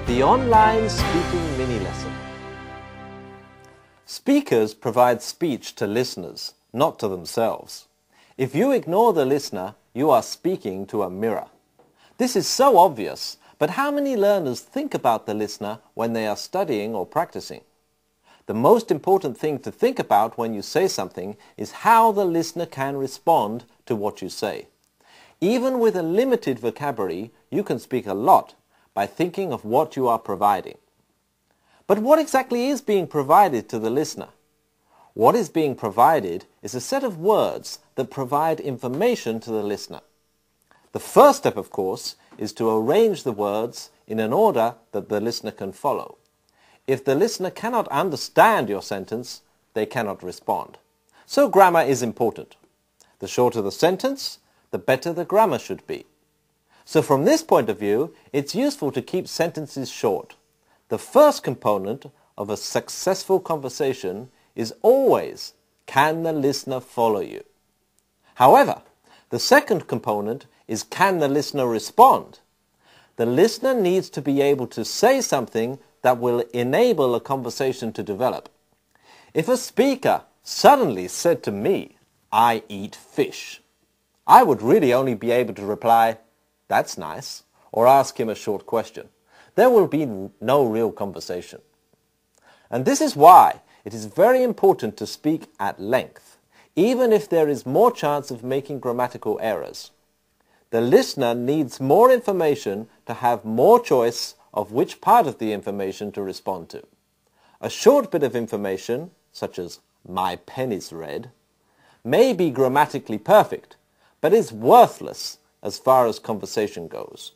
The online speaking mini lesson. Speakers provide speech to listeners, not to themselves. If you ignore the listener, you are speaking to a mirror. This is so obvious, but how many learners think about the listener when they are studying or practicing? The most important thing to think about when you say something is how the listener can respond to what you say. Even with a limited vocabulary, you can speak a lot by thinking of what you are providing. But what exactly is being provided to the listener? What is being provided is a set of words that provide information to the listener. The first step, of course, is to arrange the words in an order that the listener can follow. If the listener cannot understand your sentence, they cannot respond. So grammar is important. The shorter the sentence, the better the grammar should be. So from this point of view, it's useful to keep sentences short. The first component of a successful conversation is always, can the listener follow you? However, the second component is, can the listener respond? The listener needs to be able to say something that will enable a conversation to develop. If a speaker suddenly said to me, I eat fish, I would really only be able to reply, that's nice, or ask him a short question. There will be no real conversation. And this is why it is very important to speak at length, even if there is more chance of making grammatical errors. The listener needs more information to have more choice of which part of the information to respond to. A short bit of information, such as my pen is red, may be grammatically perfect, but is worthless as far as conversation goes.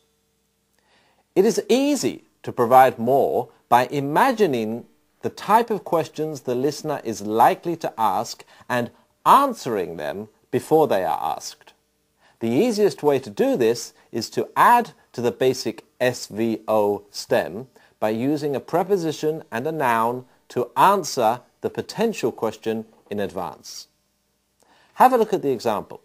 It is easy to provide more by imagining the type of questions the listener is likely to ask and answering them before they are asked. The easiest way to do this is to add to the basic SVO stem by using a preposition and a noun to answer the potential question in advance. Have a look at the example.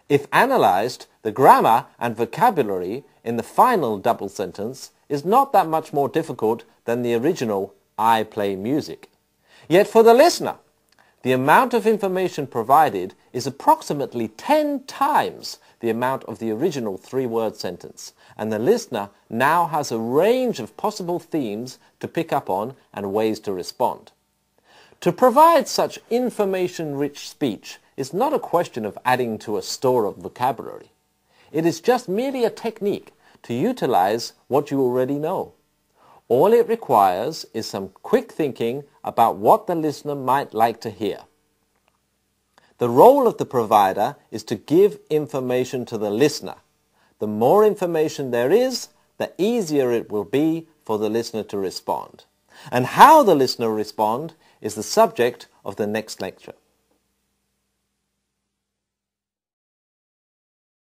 If analyzed, the grammar and vocabulary in the final double sentence is not that much more difficult than the original I play music. Yet for the listener, the amount of information provided is approximately 10 times the amount of the original three-word sentence, and the listener now has a range of possible themes to pick up on and ways to respond. To provide such information-rich speech is not a question of adding to a store of vocabulary. It is just merely a technique to utilize what you already know. All it requires is some quick thinking about what the listener might like to hear. The role of the provider is to give information to the listener. The more information there is, the easier it will be for the listener to respond. And how the listener responds is the subject of the next lecture.